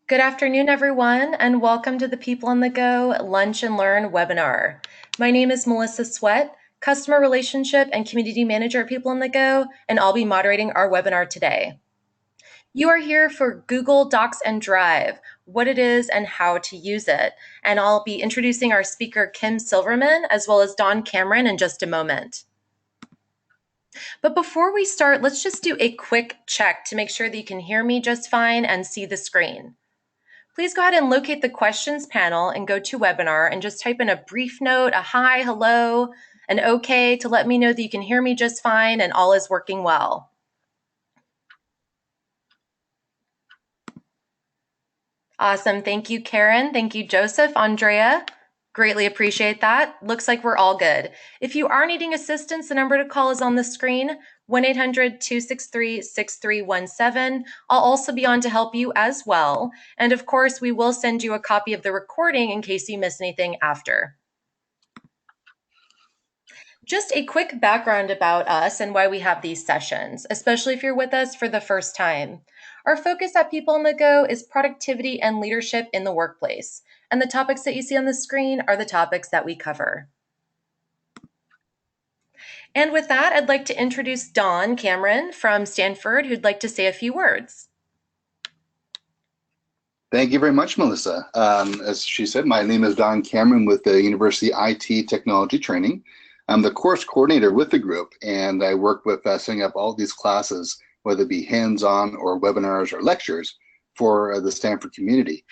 Good afternoon, everyone, and welcome to the People on the Go Lunch and Learn webinar. My name is Melissa Sweat, Customer Relationship and Community Manager at People on the Go, and I'll be moderating our webinar today. You are here for Google Docs and Drive, what it is and how to use it. And I'll be introducing our speaker, Kim Silverman, as well as Don Cameron in just a moment. But before we start, let's just do a quick check to make sure that you can hear me just fine and see the screen. Please go ahead and locate the questions panel and go to webinar and just type in a brief note, a hi, hello, an okay to let me know that you can hear me just fine and all is working well. Awesome. Thank you, Karen. Thank you, Joseph, Andrea. Greatly appreciate that. Looks like we're all good. If you are needing assistance, the number to call is on the screen, 1-800-263-6317. I'll also be on to help you as well. And of course, we will send you a copy of the recording in case you miss anything after. Just a quick background about us and why we have these sessions, especially if you're with us for the first time. Our focus at People on the Go is productivity and leadership in the workplace. And the topics that you see on the screen are the topics that we cover. And with that, I'd like to introduce Don Cameron from Stanford, who'd like to say a few words. Thank you very much, Melissa. As she said, my name is Don Cameron with the University IT Technology Training. I'm the course coordinator with the group, and I work with setting up all these classes, whether it be hands-on or webinars or lectures for the Stanford community.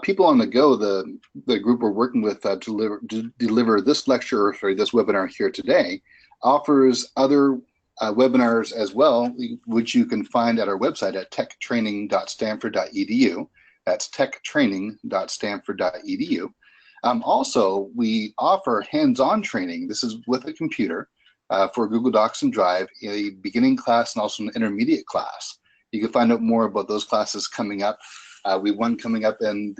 People on the Go, the group we're working with to deliver this lecture, or this webinar here today, offers other webinars as well, which you can find at our website at techtraining.stanford.edu. That's techtraining.stanford.edu. Also, we offer hands-on training. This is with a computer for Google Docs and Drive, a beginning class and also an intermediate class. You can find out more about those classes coming up. We have one coming up on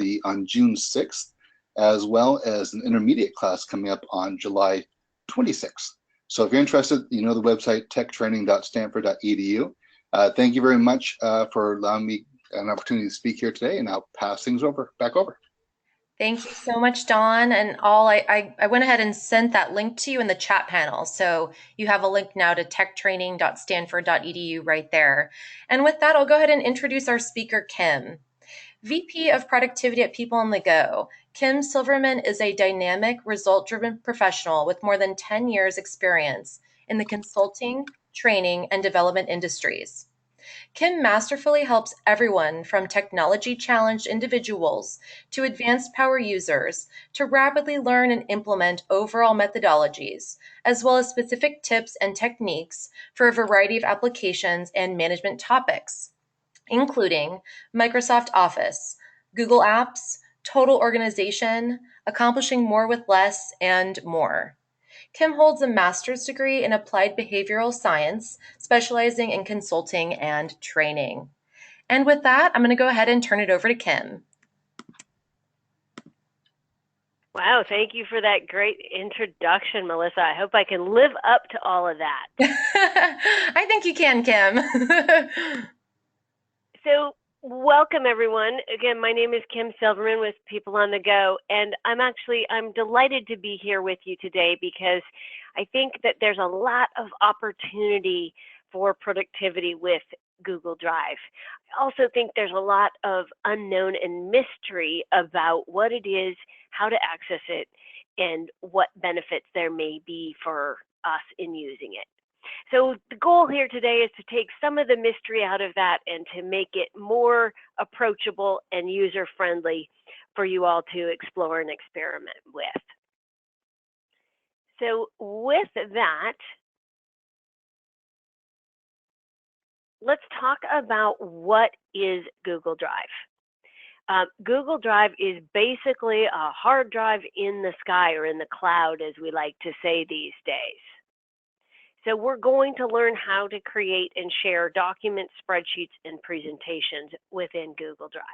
June 6th, as well as an intermediate class coming up on July 26th. So if you're interested, you know the website, techtraining.stanford.edu. Thank you very much for allowing me an opportunity to speak here today, and I'll pass things back over. Thank you so much, Don. And I went ahead and sent that link to you in the chat panel. So you have a link now to techtraining.stanford.edu right there. And with that, I'll go ahead and introduce our speaker, Kim. VP of Productivity at People on the Go. Kim Silverman is a dynamic, result-driven professional with more than 10 years experience in the consulting, training, and development industries. Kim masterfully helps everyone from technology-challenged individuals to advanced power users to rapidly learn and implement overall methodologies, as well as specific tips and techniques for a variety of applications and management topics, including Microsoft Office, Google Apps, total organization, accomplishing more with less, and more. Kim holds a master's degree in applied behavioral science, specializing in consulting and training. And with that, I'm going to go ahead and turn it over to Kim. Wow, thank you for that great introduction, Melissa. I hope I can live up to all of that. I think you can, Kim. So welcome, everyone. Again, my name is Kim Silverman with People on the Go, and I'm delighted to be here with you today because I think that there's a lot of opportunity for productivity with Google Drive. I also think there's a lot of unknown and mystery about what it is, how to access it, and what benefits there may be for us in using it. So the goal here today is to take some of the mystery out of that and to make it more approachable and user-friendly for you all to explore and experiment with. So with that, let's talk about what is Google Drive. Google Drive is basically a hard drive in the sky or in the cloud, as we like to say these days. So we're going to learn how to create and share documents, spreadsheets, and presentations within Google Drive.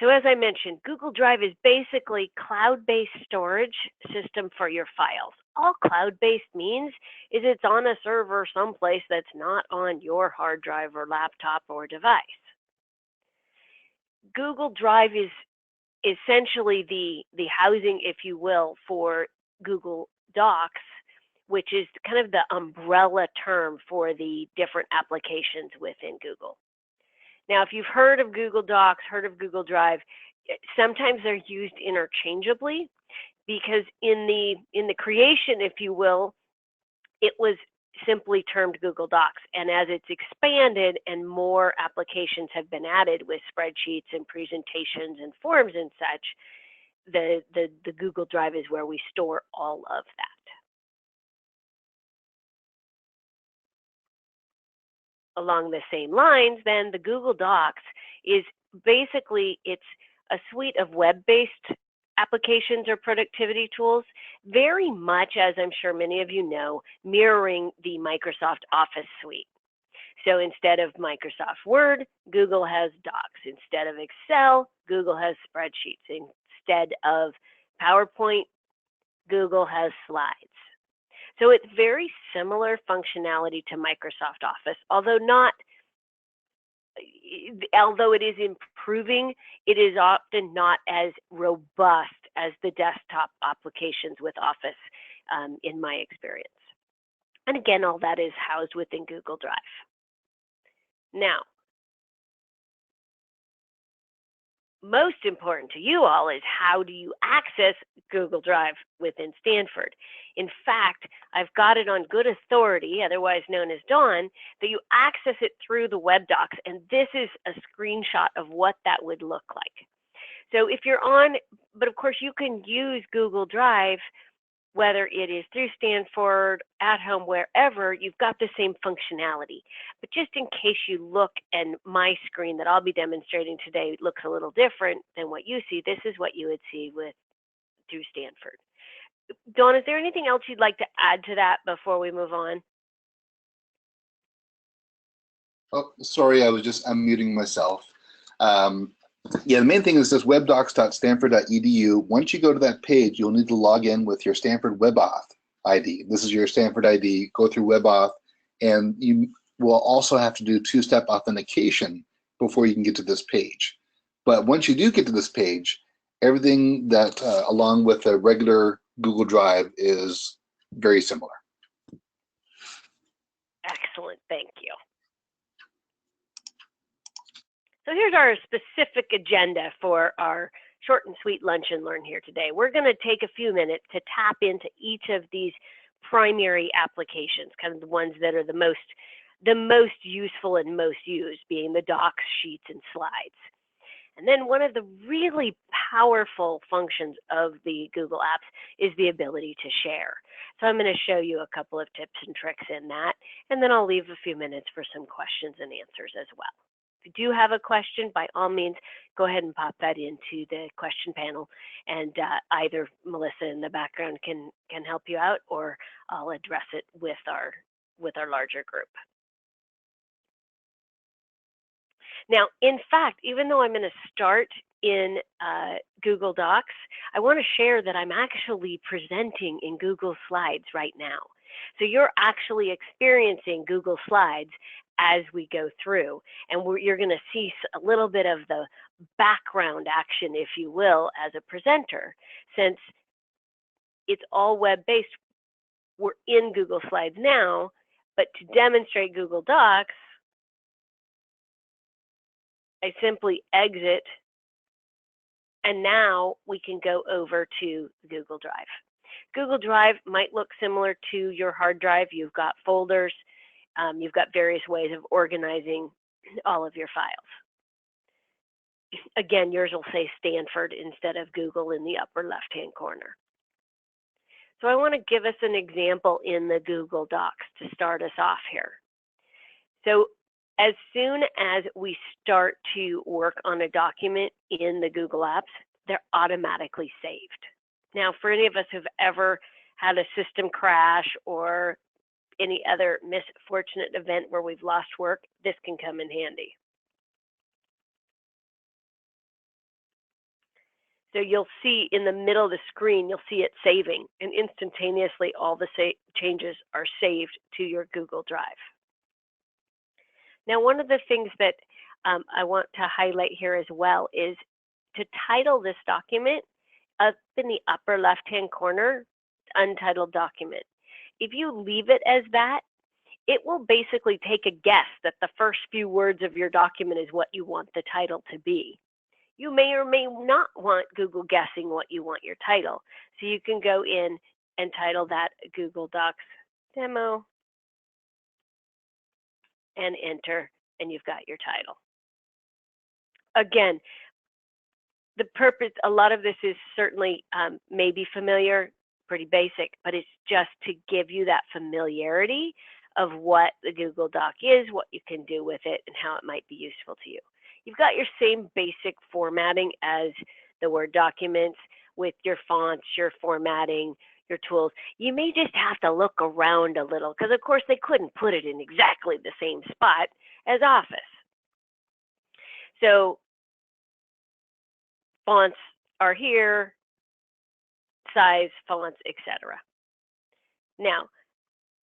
So as I mentioned, Google Drive is basically cloud-based storage system for your files. All cloud-based means is it's on a server someplace that's not on your hard drive or laptop or device. Google Drive is essentially the housing, if you will, for Google Docs, which is kind of the umbrella term for the different applications within Google. Now, if you've heard of Google Docs, heard of Google Drive, sometimes they're used interchangeably because in the creation, if you will, it was simply termed Google Docs. And as it's expanded and more applications have been added with spreadsheets and presentations and forms and such, the Google Drive is where we store all of that. Along the same lines, then the Google Docs is basically, it's a suite of web-based applications or productivity tools, very much, as I'm sure many of you know, mirroring the Microsoft Office suite. So instead of Microsoft Word, Google has Docs. Instead of Excel, Google has spreadsheets. Instead of PowerPoint, Google has slides. So it's very similar functionality to Microsoft Office, although it is improving, it is often not as robust as the desktop applications with Office in my experience. And again, all that is housed within Google Drive. Now, most important to you all is how do you access Google Drive within Stanford? In fact, I've got it on good authority, otherwise known as Dawn, that you access it through the web docs, and this is a screenshot of what that would look like. So if you're on, but of course you can use Google Drive, whether it is through Stanford, at home, wherever, you've got the same functionality. But just in case you look and my screen that I'll be demonstrating today looks a little different than what you see, this is what you would see through Stanford. Dawn, is there anything else you'd like to add to that before we move on? Oh, sorry, I was just unmuting myself. Yeah, the main thing is this webdocs.stanford.edu. Once you go to that page, you'll need to log in with your Stanford WebAuth ID. This is your Stanford ID. Go through WebAuth, and you will also have to do two-step authentication before you can get to this page. But once you do get to this page, everything that, along with a regular Google Drive, is very similar. Excellent, thank you. So here's our specific agenda for our short and sweet lunch and learn here today. We're going to take a few minutes to tap into each of these primary applications, kind of the ones that are the most useful and most used, being the docs, sheets, and slides. And then one of the really powerful functions of the Google Apps is the ability to share. So I'm going to show you a couple of tips and tricks in that, and then I'll leave a few minutes for some questions and answers as well. If you do have a question, by all means, go ahead and pop that into the question panel, and either Melissa in the background can help you out, or I'll address it with our larger group. Now, in fact, even though I'm going to start in Google Docs, I want to share that I'm actually presenting in Google Slides right now. So you're actually experiencing Google Slides as we go through, and you're going to see a little bit of the background action, if you will, as a presenter. Since it's all web-based, we're in Google Slides now, but to demonstrate Google Docs, I simply exit, and now we can go over to Google Drive. Google Drive might look similar to your hard drive. You've got folders. You've got various ways of organizing all of your files. Again, yours will say Stanford instead of Google in the upper left-hand corner. So I want to give us an example in the Google Docs to start us off here. So as soon as we start to work on a document in the Google Apps, they're automatically saved. Now, for any of us who've ever had a system crash or any other misfortunate event where we've lost work, this can come in handy. So you'll see in the middle of the screen, you'll see it saving, and instantaneously all the changes are saved to your Google Drive. Now, one of the things that I want to highlight here as well is to title this document up in the upper left-hand corner, Untitled Document. If you leave it as that, it will basically take a guess that the first few words of your document is what you want the title to be. You may or may not want Google guessing what you want your title. So you can go in and title that Google Docs Demo and enter, and you've got your title. Again, the purpose, a lot of this is certainly maybe familiar, pretty basic, but it's just to give you that familiarity of what the Google Doc is, what you can do with it, and how it might be useful to you. You've got your same basic formatting as the Word documents with your fonts, your formatting, your tools. You may just have to look around a little because, of course, they couldn't put it in exactly the same spot as Office. So fonts are here, size, fonts, etc. Now,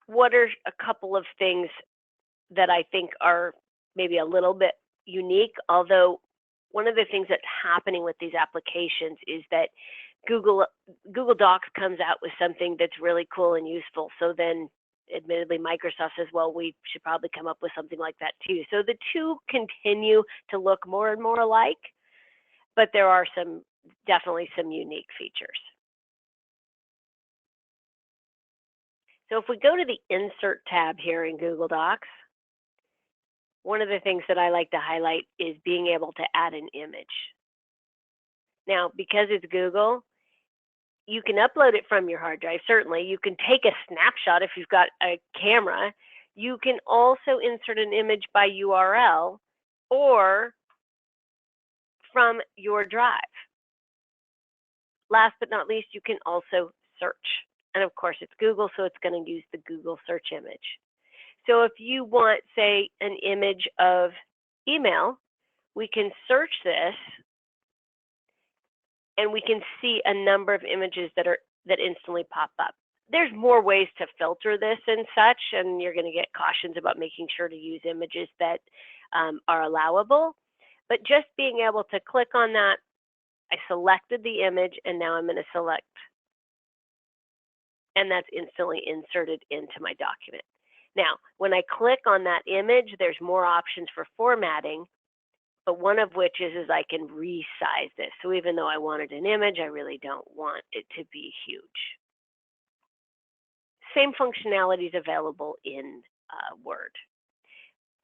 what are a couple of things that I think are maybe a little bit unique, although one of the things that's happening with these applications is that Google Docs comes out with something that's really cool and useful. So then admittedly Microsoft says, well, we should probably come up with something like that too. So the two continue to look more and more alike, but there are definitely some unique features. So if we go to the Insert tab here in Google Docs, one of the things that I like to highlight is being able to add an image. Now, because it's Google, you can upload it from your hard drive, certainly. You can take a snapshot if you've got a camera. You can also insert an image by URL or from your drive. Last but not least, you can also search. And of course, it's Google, so it's going to use the Google search image. So if you want, say, an image of email, we can search this and we can see a number of images that instantly pop up. There's more ways to filter this and such, and you're going to get cautions about making sure to use images that are allowable. But just being able to click on that, I selected the image, and now I'm going to select, and that's instantly inserted into my document. Now, when I click on that image, there's more options for formatting, but one of which is I can resize this. So even though I wanted an image, I really don't want it to be huge. Same functionality is available in Word.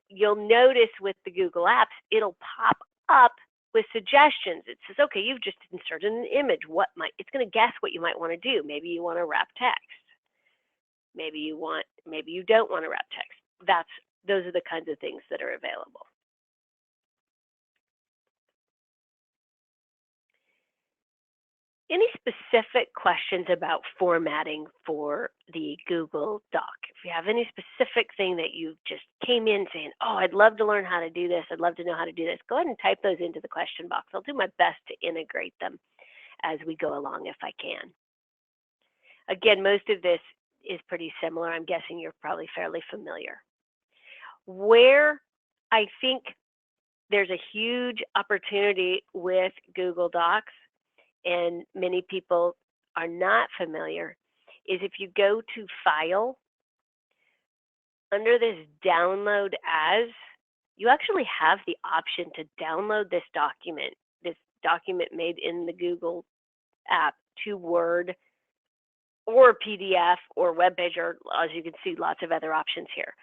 You'll notice with the Google Apps, it'll pop up with suggestions. It says, okay, you've just inserted an image. It's going to guess what you might want to do. Maybe you want to wrap text. Maybe you don't want to wrap text. Those are the kinds of things that are available. Any specific questions about formatting for the Google Doc? If you have any specific thing that you just came in saying, oh, I'd love to learn how to do this, I'd love to know how to do this, go ahead and type those into the question box. I'll do my best to integrate them as we go along if I can. Again, most of this is pretty similar. I'm guessing you're probably fairly familiar. Where I think there's a huge opportunity with Google Docs, and many people are not familiar, is if you go to File, under this Download As, you actually have the option to download this document made in the Google app to Word or PDF or web page, or as you can see, lots of other options here.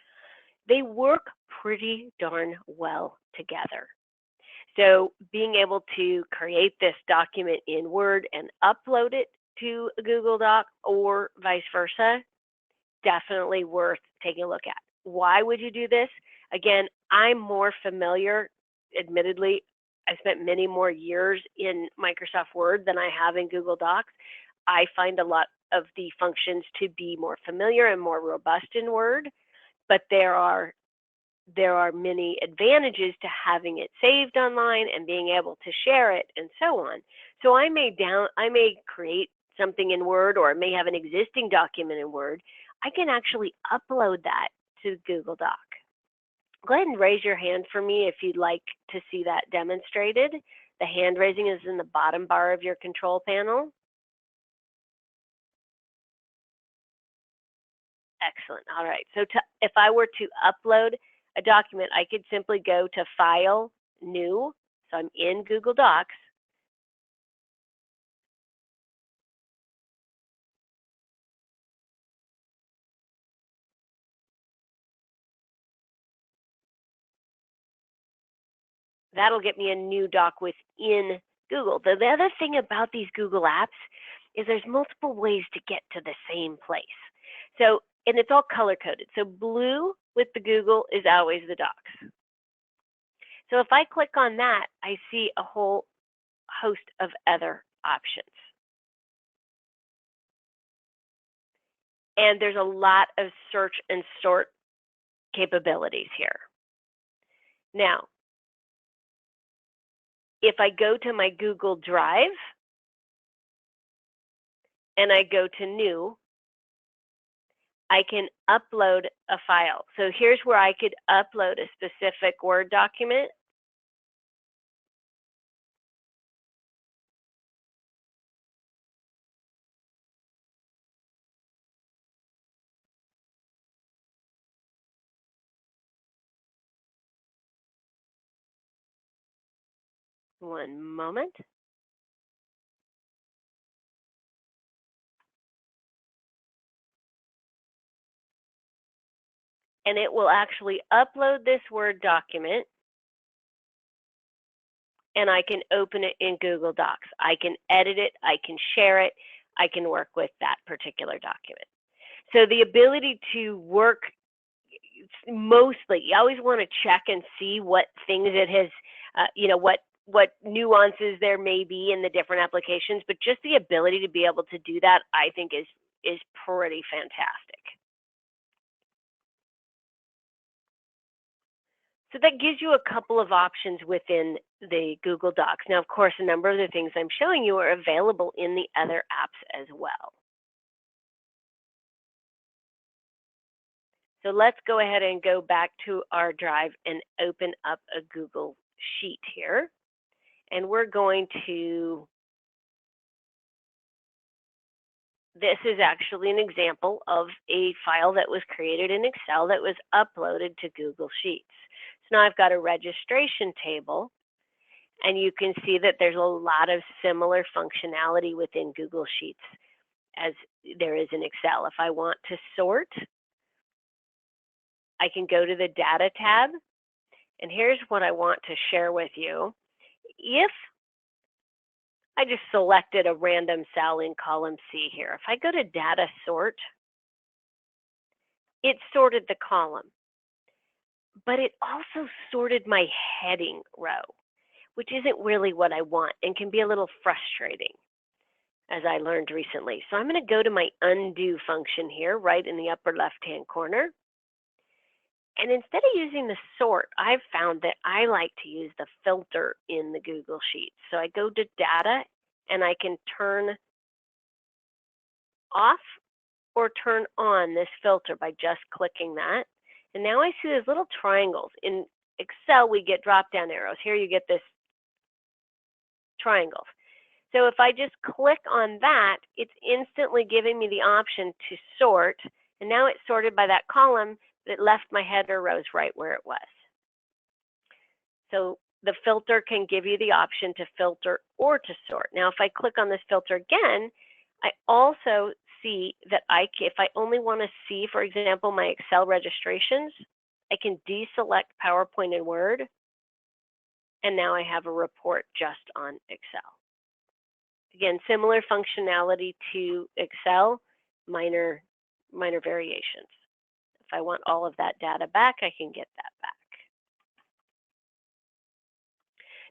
They work pretty darn well together. So being able to create this document in Word and upload it to a Google Doc or vice versa, definitely worth taking a look at. Why would you do this? Again, I'm more familiar, admittedly, I spent many more years in Microsoft Word than I have in Google Docs. I find a lot of the functions to be more familiar and more robust in Word, but there are many advantages to having it saved online and being able to share it and so on. So I may create something in Word, or I may have an existing document in Word. I can actually upload that to Google Doc. Go ahead and raise your hand for me if you'd like to see that demonstrated. The hand raising is in the bottom bar of your control panel. Excellent. All right. So if I were to upload a document, I could simply go to File, New. So I'm in Google Docs. That'll get me a new doc within Google. The other thing about these Google apps is there's multiple ways to get to the same place. So, and it's all color coded. So blue with the Google is always the docs. So if I click on that, I see a whole host of other options. And there's a lot of search and sort capabilities here. Now, if I go to my Google Drive and I go to New, I can upload a file. So here's where I could upload a specific Word document. One moment. And it will actually upload this Word document, and I can open it in Google Docs. I can edit it, I can share it, I can work with that particular document. So the ability to work mostly, you always want to check and see what things it has, what nuances there may be in the different applications, but just the ability to be able to do that, I think is pretty fantastic. So that gives you a couple of options within the Google Docs. Now, of course, a number of the things I'm showing you are available in the other apps as well. So let's go ahead and go back to our Drive and open up a Google Sheet here. And we're going to, this is actually an example of a file that was created in Excel that was uploaded to Google Sheets. So now I've got a registration table, and you can see that there's a lot of similar functionality within Google Sheets as there is in Excel. If I want to sort, I can go to the Data tab, and here's what I want to share with you. If I just selected a random cell in column C here, if I go to Data Sort, it sorted the column, but it also sorted my heading row, which isn't really what I want and can be a little frustrating, as I learned recently. So I'm going to go to my undo function here, right in the upper left-hand corner. And instead of using the sort, I've found that I like to use the filter in the Google Sheets. So I go to Data, and I can turn off or turn on this filter by just clicking that. And now I see these little triangles. In Excel, we get drop-down arrows. Here you get this triangles. So if I just click on that, it's instantly giving me the option to sort. And now it's sorted by that column that left my header rows right where it was. So the filter can give you the option to filter or to sort. Now, if I click on this filter again, I also see that if I only want to see, for example, my Excel registrations, I can deselect PowerPoint and Word, and now I have a report just on Excel. Again, similar functionality to Excel, minor variations. If I want all of that data back, I can get that back.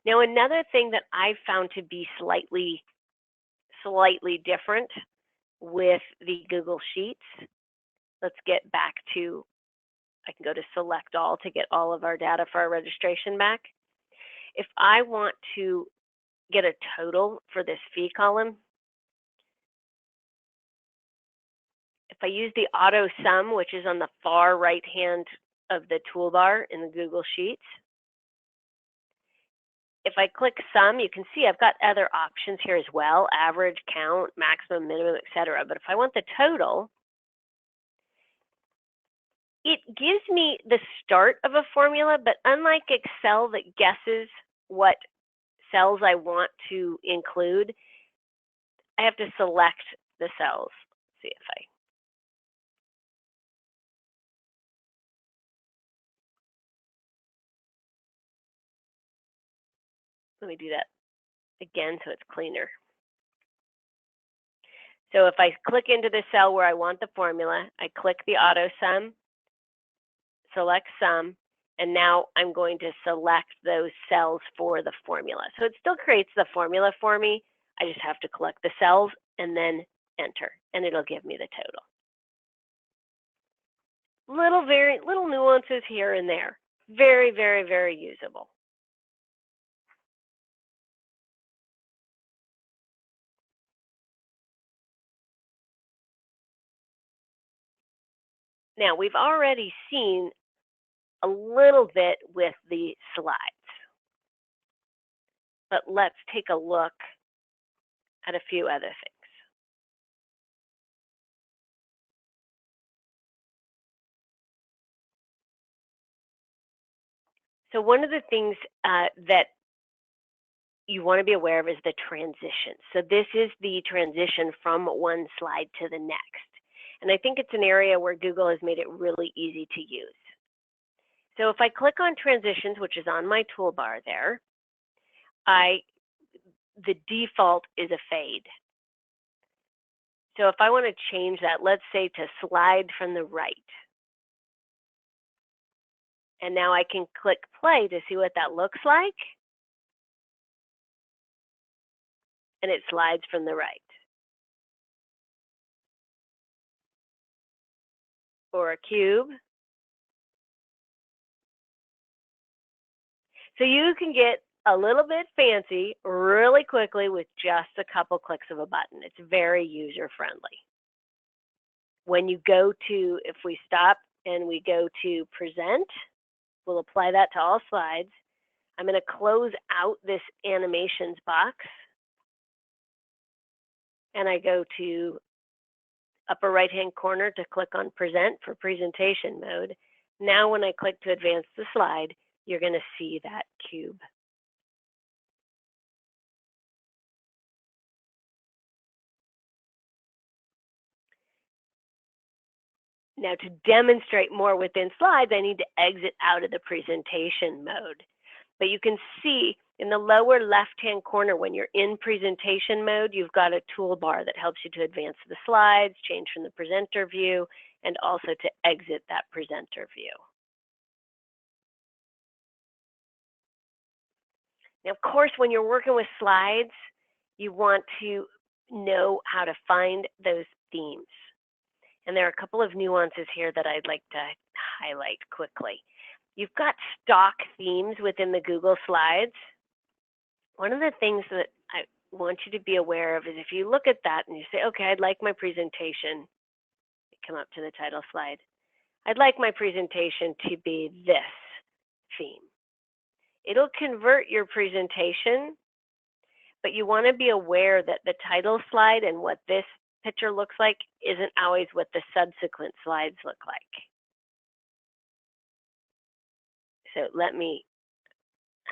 Now, another thing that I found to be slightly different with the Google Sheets, let's get back to, I can go to Select All to get all of our data for our registration back. If I want to get a total for this fee column. If I use the Autosum, which is on the far right hand of the toolbar in the Google Sheets, if I click sum, you can see I've got other options here as well, average, count, maximum, minimum, etc. But if I want the total, it gives me the start of a formula, but unlike Excel that guesses what cells I want to include, I have to select the cells. Let's see if let me do that again so it's cleaner. So if I click into the cell where I want the formula, I click the Autosum, select sum, and now I'm going to select those cells for the formula. So it still creates the formula for me. I just have to collect the cells and then enter, and it'll give me the total. Little nuances here and there. Very, very, very usable. Now, we've already seen a little bit with the slides, but let's take a look at a few other things. So one of the things that you want to be aware of is the transition. So this is the transition from one slide to the next. And I think it's an area where Google has made it really easy to use. So if I click on transitions, which is on my toolbar there, the default is a fade. So if I want to change that, let's say to slide from the right. And now I can click play to see what that looks like. And it slides from the right. Or a cube. So you can get a little bit fancy really quickly with just a couple clicks of a button. It's very user-friendly. When you go to, if we stop and we go to present, we'll apply that to all slides. I'm going to close out this animations box. And I go to upper right-hand corner to click on present for presentation mode. Now when I click to advance the slide, you're going to see that cube. Now to demonstrate more within slides, I need to exit out of the presentation mode. But you can see in the lower left-hand corner, when you're in presentation mode, you've got a toolbar that helps you to advance the slides, change from the presenter view, and also to exit that presenter view. Now, of course, when you're working with slides, you want to know how to find those themes. And there are a couple of nuances here that I'd like to highlight quickly. You've got stock themes within the Google Slides. One of the things that I want you to be aware of is if you look at that and you say, okay, I'd like my presentation, come up to the title slide. I'd like my presentation to be this theme. It'll convert your presentation, but you want to be aware that the title slide and what this picture looks like isn't always what the subsequent slides look like. So let me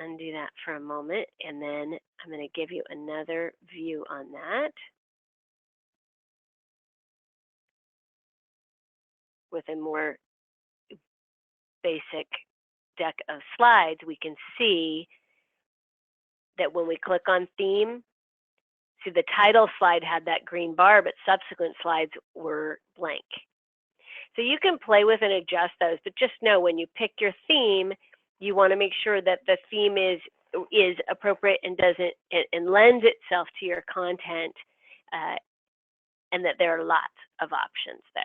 undo that for a moment, and then I'm going to give you another view on that. With a more basic deck of slides, we can see that when we click on theme, see the title slide had that green bar, but subsequent slides were blank. So you can play with and adjust those, but just know when you pick your theme, you want to make sure that the theme is appropriate and lends itself to your content, and that there are lots of options there.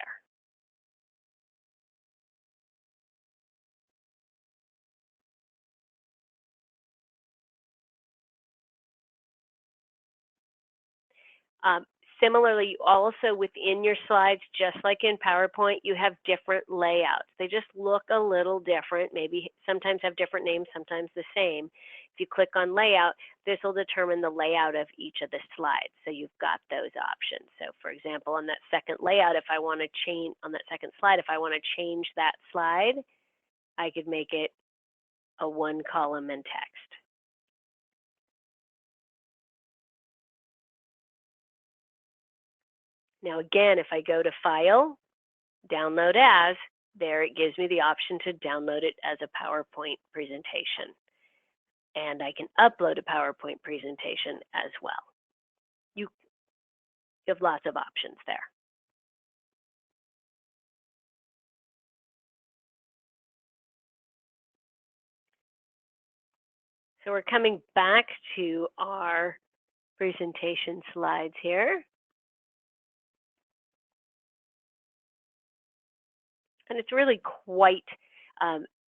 Similarly, also within your slides, just like in PowerPoint, you have different layouts. They just look a little different, maybe sometimes have different names, sometimes the same. If you click on layout, this will determine the layout of each of the slides. So you've got those options. So for example, on that second layout, if I want to change, on that second slide, if I want to change that slide, I could make it a one column and text. Now again, if I go to File, Download As, there it gives me the option to download it as a PowerPoint presentation. And I can upload a PowerPoint presentation as well. You have lots of options there. So we're coming back to our presentation slides here. And it's really quite,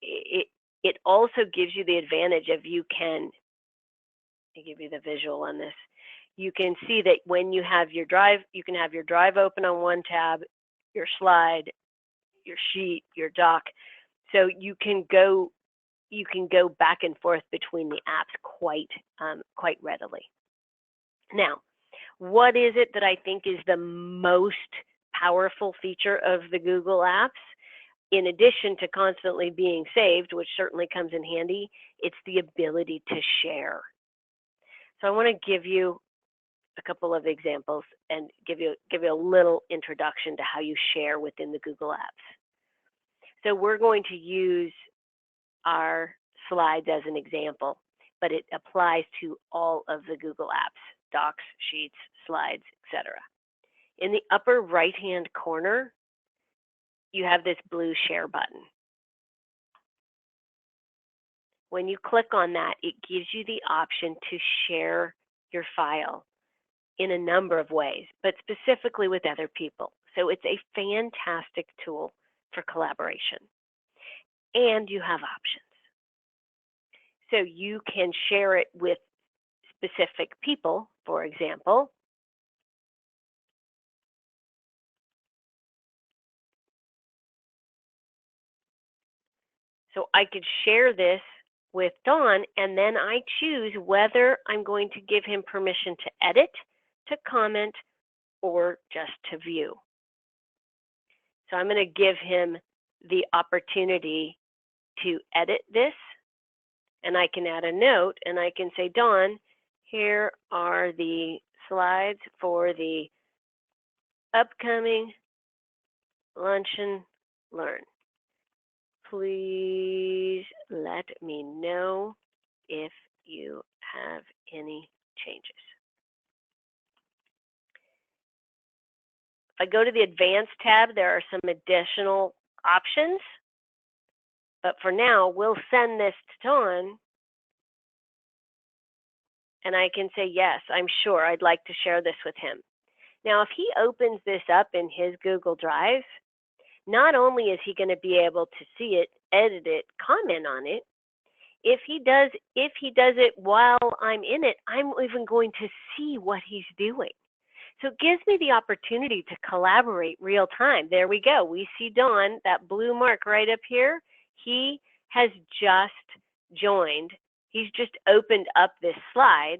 it also gives you the advantage of you can, I'll give you the visual on this. You can see that when you have your drive, you can have your drive open on one tab, your slide, your sheet, your doc. So you can go back and forth between the apps quite readily. Now, what is it that I think is the most powerful feature of the Google Apps? In addition to constantly being saved, which certainly comes in handy, it's the ability to share. So I want to give you a couple of examples and give you a little introduction to how you share within the Google Apps. So we're going to use our slides as an example, but it applies to all of the Google Apps, docs, sheets, slides, etc. In the upper right-hand corner, you have this blue share button. When you click on that, it gives you the option to share your file in a number of ways, but specifically with other people. So it's a fantastic tool for collaboration. And you have options. So you can share it with specific people, for example. So I could share this with Don, and then I choose whether I'm going to give him permission to edit, to comment, or just to view. So I'm going to give him the opportunity to edit this, and I can add a note, and I can say, Don, here are the slides for the upcoming Lunch and Learn. Please let me know if you have any changes. If I go to the Advanced tab, there are some additional options. But for now, we'll send this to Don. And I can say, yes, I'm sure I'd like to share this with him. Now, if he opens this up in his Google Drive, not only is he going to be able to see it, edit it, comment on it, if he does it while I'm in it, I'm even going to see what he's doing. So it gives me the opportunity to collaborate real time. There we go. We see Don, that blue mark right up here. He has just joined. He's just opened up this slide,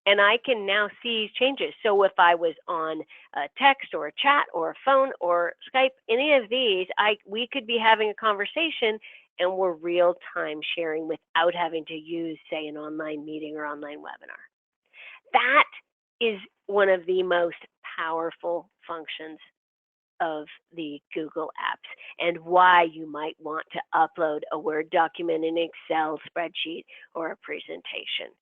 and I can now see changes. So if I was on a text or a chat or a phone or Skype, any of these, we could be having a conversation, and we're real-time sharing without having to use, say, an online meeting or online webinar. That is one of the most powerful functions of the Google Apps, and why you might want to upload a Word document, an Excel spreadsheet, or a presentation.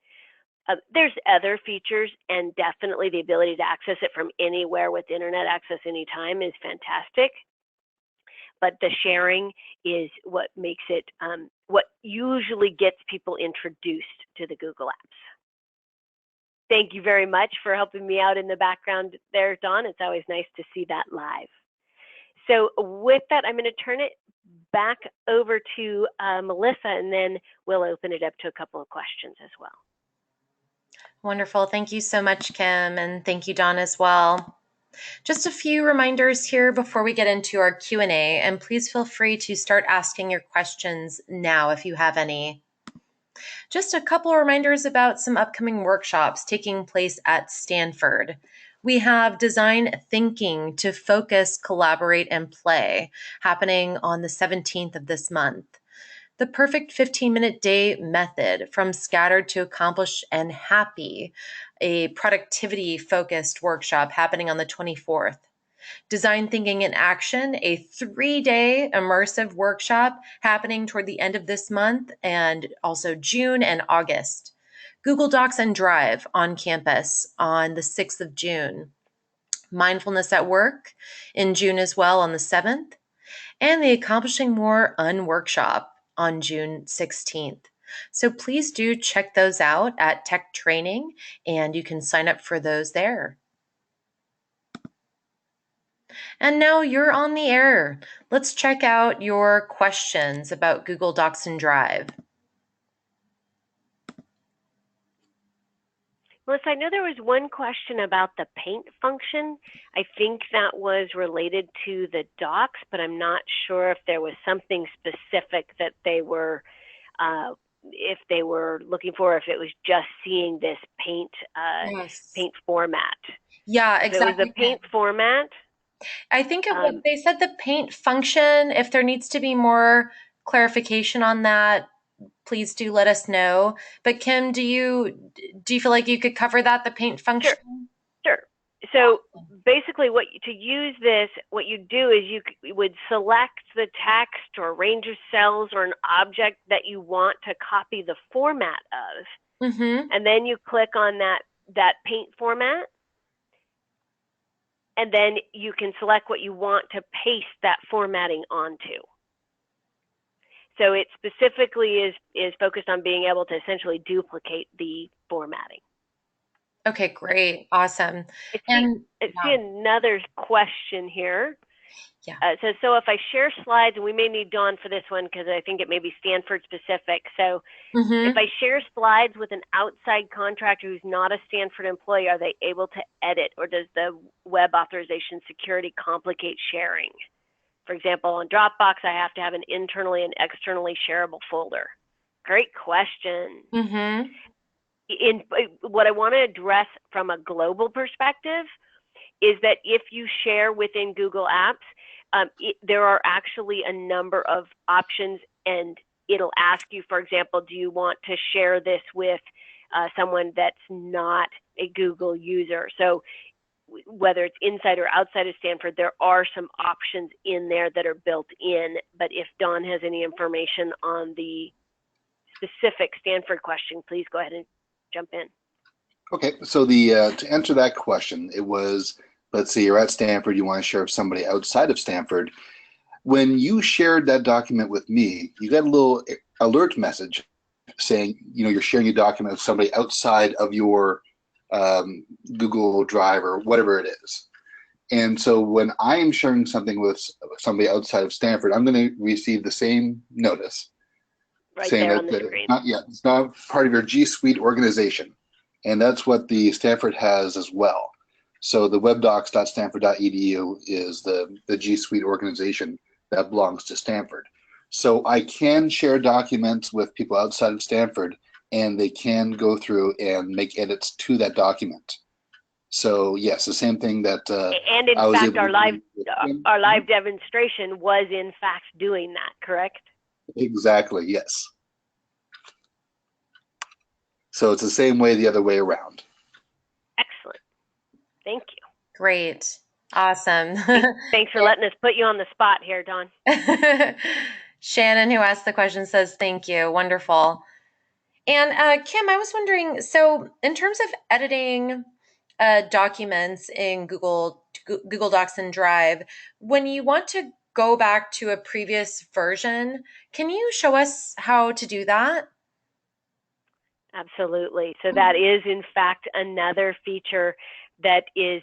There's other features, and definitely the ability to access it from anywhere with internet access anytime is fantastic. But the sharing is what makes it, what usually gets people introduced to the Google Apps. Thank you very much for helping me out in the background there, Don. It's always nice to see that live. So with that, I'm going to turn it back over to Melissa, and then we'll open it up to a couple of questions as well. Wonderful. Thank you so much, Kim, and thank you, Don, as well. Just a few reminders here before we get into our Q&A, and please feel free to start asking your questions now if you have any. Just a couple of reminders about some upcoming workshops taking place at Stanford. We have Design Thinking to Focus, Collaborate, and Play happening on the 17th of this month. The Perfect 15-Minute Day Method, From Scattered to Accomplished and Happy, a productivity-focused workshop happening on the 24th. Design Thinking in Action, a 3-day immersive workshop happening toward the end of this month and also June and August. Google Docs and Drive on campus on the 6th of June. Mindfulness at Work in June as well on the 7th. And the Accomplishing More Unworkshop on June 16th. So please do check those out at Tech Training, and you can sign up for those there. And now you're on the air. Let's check out your questions about Google Docs and Drive. Melissa, I know there was one question about the paint function. I think that was related to the docs, but I'm not sure if there was something specific that they were, if they were looking for, if it was just seeing this paint, Yes. paint format. Yeah, If it was exactly. the paint format. I think they said the paint function. If there needs to be more clarification on that, please do let us know. But Kim, do you feel like you could cover that, the paint function? Sure. So basically to use this, what you do is you would select the text or range of cells or an object that you want to copy the format of. Mm-hmm. And then you click on that paint format. And then you can select what you want to paste that formatting onto. So it specifically is focused on being able to essentially duplicate the formatting. Okay, great. Awesome. I see another question here. Yeah. So if I share slides, and we may need Dawn for this one because I think it may be Stanford specific. So if I share slides with an outside contractor who's not a Stanford employee, are they able to edit, or does the web authorization security complicate sharing? For example, on Dropbox, I have to have an internally and externally shareable folder. Great question. What I want to address from a global perspective is that if you share within Google Apps, there are actually a number of options, and it'll ask you, for example, do you want to share this with someone that's not a Google user? So whether it's inside or outside of Stanford, there are some options in there that are built in. But if Dawn has any information on the specific Stanford question, please go ahead and jump in. Okay, so to answer that question, it was, let's say you're at Stanford, you want to share with somebody outside of Stanford. When you shared that document with me, you got a little alert message saying, you're sharing a document with somebody outside of your Google Drive or whatever it is. And so when I am sharing something with somebody outside of Stanford, I'm going to receive the same notice saying that it's not part of your G Suite organization. And that's what the Stanford has as well. So the webdocs.stanford.edu is the G Suite organization that belongs to Stanford. So I can share documents with people outside of Stanford, and they can go through and make edits to that document. So yes, the same thing that and in fact our live demonstration was in fact doing that, correct? Exactly, yes. So it's the same way the other way around. Excellent. Thank you. Great. Awesome. Thanks for letting us put you on the spot here, Dawn. Shannon, who asked the question, says thank you. Wonderful. And Kim, I was wondering, so in terms of editing documents in Google Docs and Drive, when you want to go back to a previous version, can you show us how to do that? Absolutely. So that is, in fact, another feature that is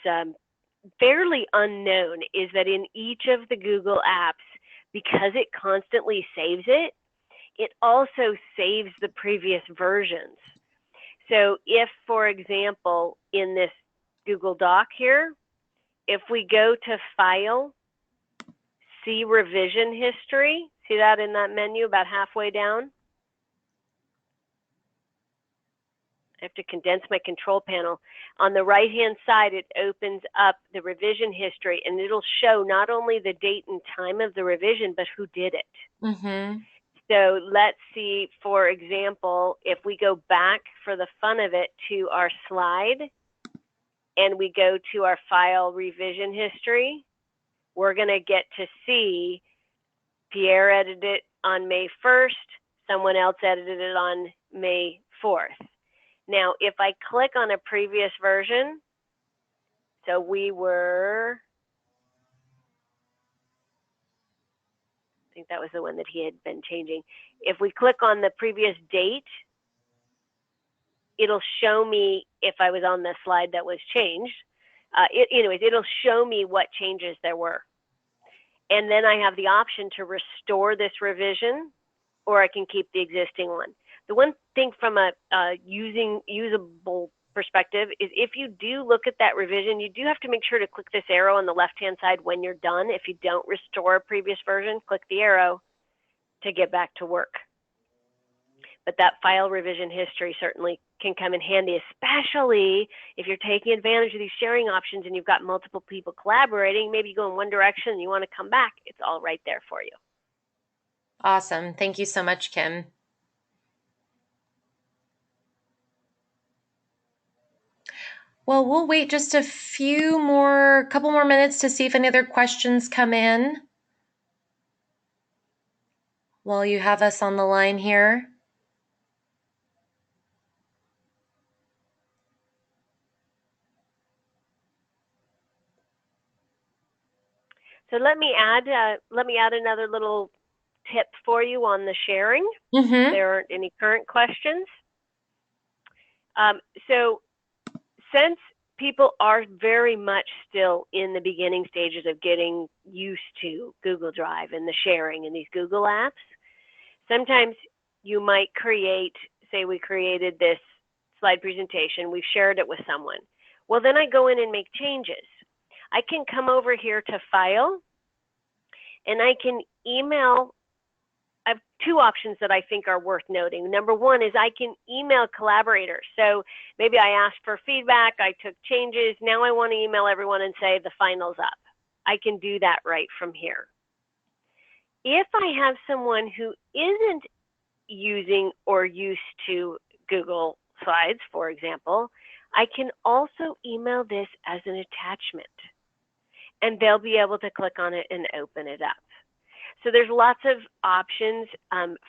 fairly unknown, is that in each of the Google apps, because it constantly saves it, it also saves the previous versions. So if, for example, in this Google Doc here, if we go to File, see Revision History, see that in that menu about halfway down? I have to condense my control panel. On the right-hand side, it opens up the revision history, and it'll show not only the date and time of the revision, but who did it. Mm-hmm. So let's see, for example, if we go back for the fun of it to our slide, and we go to our file revision history, we're going to get to see Pierre edited it on May 1st, someone else edited it on May 4th. Now, if I click on a previous version, so we were, I think that was the one that he had been changing. If we click on the previous date, it'll show me if I was on the slide that was changed. Anyways, it'll show me what changes there were. And then I have the option to restore this revision, or I can keep the existing one. The one thing from a usable perspective is if you do look at that revision, you do have to make sure to click this arrow on the left-hand side when you're done. If you don't restore a previous version, click the arrow to get back to work. But that file revision history certainly can come in handy, especially if you're taking advantage of these sharing options and you've got multiple people collaborating. Maybe you go in one direction and you want to come back. It's all right there for you. Awesome. Thank you so much, Kim. Well, we'll wait just a couple more minutes to see if any other questions come in while you have us on the line here. So let me add another little tip for you on the sharing. Mm-hmm. There aren't any current questions. So since people are very much still in the beginning stages of getting used to Google Drive and the sharing and these Google apps, sometimes you might create, say we created this slide presentation, we've shared it with someone. Well, then I go in and make changes. I can come over here to File, and I can email. I have two options that I think are worth noting. Number one is I can email collaborators. So maybe I asked for feedback, I took changes, now I want to email everyone and say the final's up. I can do that right from here. If I have someone who isn't using or used to Google Slides, for example, I can also email this as an attachment, and they'll be able to click on it and open it up. So there's lots of options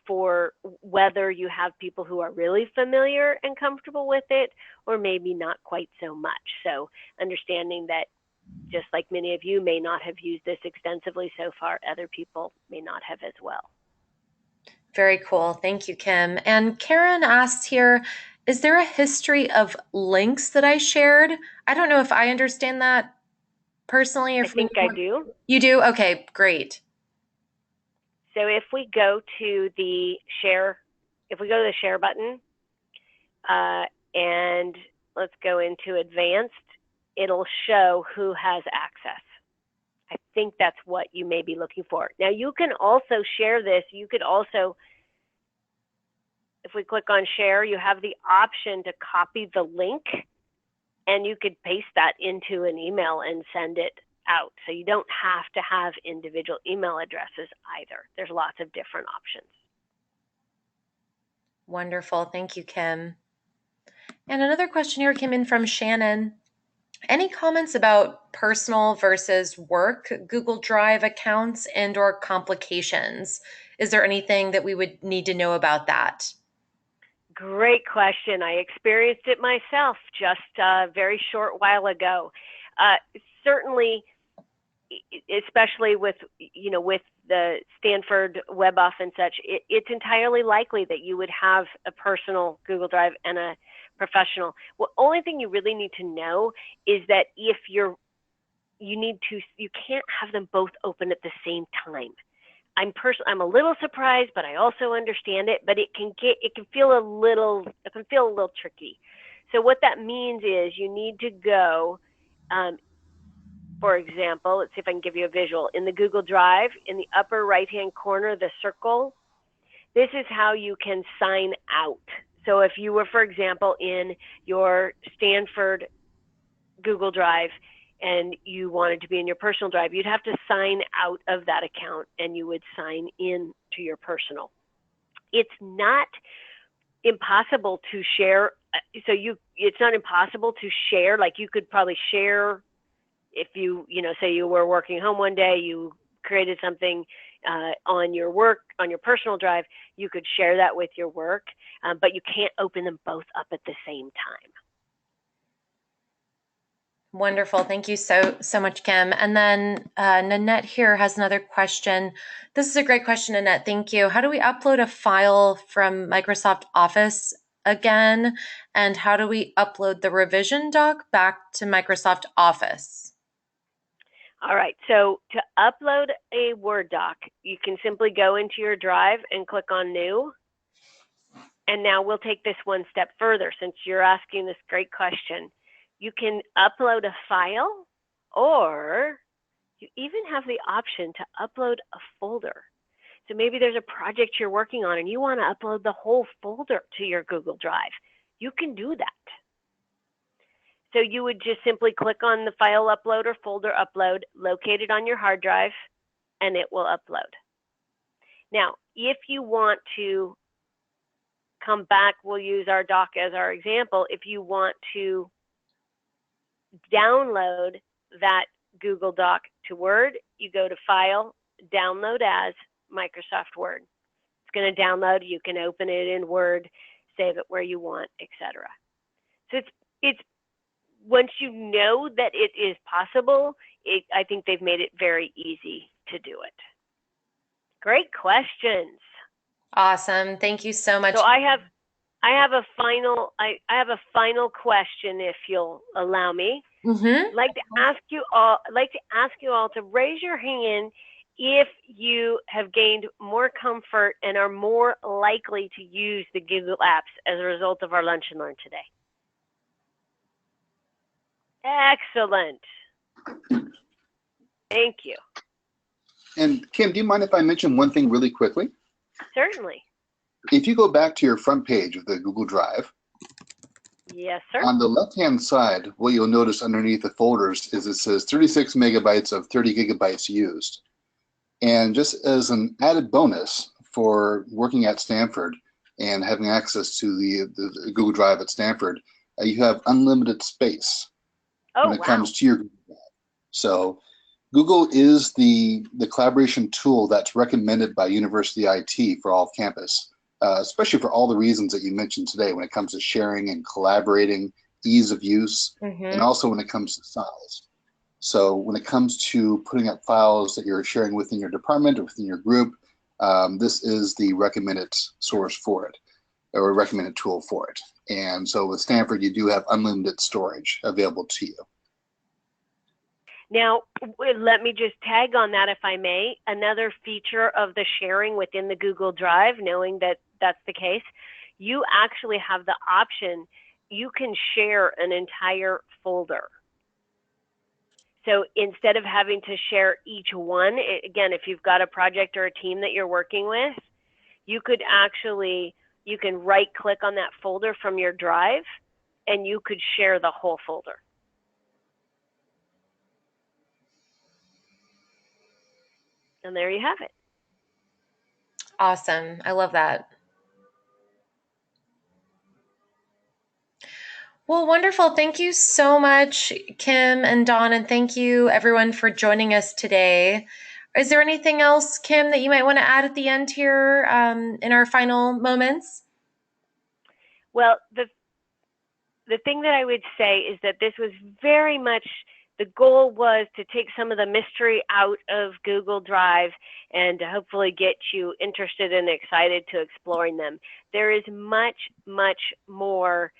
for whether you have people who are really familiar and comfortable with it, or maybe not quite so much. So understanding that just like many of you may not have used this extensively so far, other people may not have as well. Very cool. Thank you, Kim. And Karen asked here, is there a history of links that I shared? I don't know if I understand that personally. I think I do. You do? Okay, great. So if we go to the share, button, and let's go into advanced, it'll show who has access. I think that's what you may be looking for. Now you can also share this. You could also, if we click on share, you have the option to copy the link, and you could paste that into an email and send it out. So you don't have to have individual email addresses either. There's lots of different options. Wonderful. Thank you, Kim. And another question here came in from Shannon. Any comments about personal versus work Google Drive accounts and or complications? Is there anything that we would need to know about that? Great question. I experienced it myself just a very short while ago. Certainly, especially with the Stanford WebOff and such, it's entirely likely that you would have a personal Google Drive and a professional. Well, only thing you really need to know is that if you can't have them both open at the same time. I'm a little surprised, but I also understand it. But it can feel a little tricky. So what that means is you need to go, for example, let's see if I can give you a visual. In the Google Drive, in the upper right-hand corner, the circle, this is how you can sign out. So if you were, for example, in your Stanford Google Drive and you wanted to be in your personal drive, you'd have to sign out of that account and you would sign in to your personal. It's not impossible to share. It's not impossible to share. Like you could probably share if say you were working home one day, you created something on your personal drive, you could share that with your work, but you can't open them both up at the same time. Wonderful. Thank you so much, Kim. And then Nanette here has another question. This is a great question, Nanette. Thank you. How do we upload a file from Microsoft Office again? And how do we upload the revision doc back to Microsoft Office? All right. So to upload a Word doc, you can simply go into your drive and click on New. And now we'll take this one step further since you're asking this great question. You can upload a file, or you even have the option to upload a folder. So maybe there's a project you're working on and you want to upload the whole folder to your Google Drive. You can do that. So you would just simply click on the file upload or folder upload located on your hard drive, and it will upload. Now, if you want to come back, we'll use our doc as our example. If you want to download that Google Doc to Word, you go to File, Download as Microsoft Word. It's going to download. You can open it in Word, save it where you want, etc. So it's once you know that it is possible, I think they've made it very easy to do it. Great questions. Awesome. Thank you so much. So I have a final question, if you'll allow me. I'd like to ask you all to raise your hand if you have gained more comfort and are more likely to use the Google Apps as a result of our Lunch and Learn today. Excellent. Thank you. And Kim, do you mind if I mention one thing really quickly? Certainly. If you go back to your front page of the Google Drive, yes, sir. On the left-hand side, what you'll notice underneath the folders is it says 36 megabytes of 30 gigabytes used. And just as an added bonus for working at Stanford and having access to the Google Drive at Stanford, you have unlimited space when it comes to your Google Drive. So Google is the collaboration tool that's recommended by university IT for all of campus, especially for all the reasons that you mentioned today when it comes to sharing and collaborating, ease of use, and also when it comes to size. So when it comes to putting up files that you're sharing within your department or within your group, this is the recommended source for it, or a recommended tool for it. And so with Stanford, you do have unlimited storage available to you. Now, let me just tag on that, if I may. Another feature of the sharing within the Google Drive, knowing that that's the case, you actually have the option, you can share an entire folder. So instead of having to share each one, again, if you've got a project or a team that you're working with, you can right click on that folder from your drive and you could share the whole folder. And there you have it. Awesome. I love that. Well, wonderful. Thank you so much, Kim and Dawn, and thank you everyone for joining us today. Is there anything else, Kim, that you might want to add at the end here in our final moments? Well, the thing that I would say is that this was very much, the goal was to take some of the mystery out of Google Drive and to hopefully get you interested and excited to exploring them. There is much, much more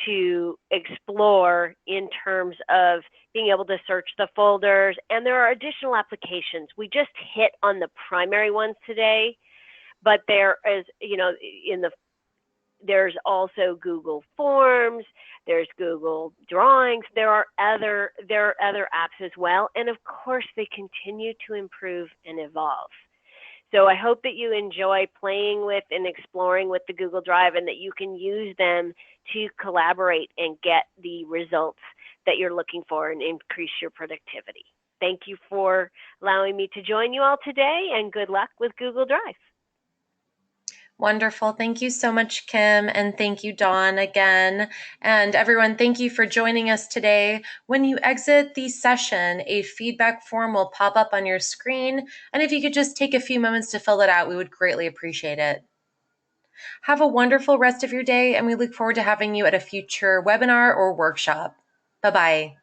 to explore in terms of being able to search the folders. And there are additional applications. We just hit on the primary ones today, but there is, there's also Google Forms, there's Google Drawings, there are other apps as well, and of course they continue to improve and evolve. So I hope that you enjoy playing with and exploring with the Google Drive, and that you can use them to collaborate and get the results that you're looking for and increase your productivity. Thank you for allowing me to join you all today, and good luck with Google Drive. Wonderful. Thank you so much, Kim. And thank you, Dawn, again. And everyone, thank you for joining us today. When you exit the session, a feedback form will pop up on your screen. And if you could just take a few moments to fill it out, we would greatly appreciate it. Have a wonderful rest of your day, and we look forward to having you at a future webinar or workshop. Bye-bye.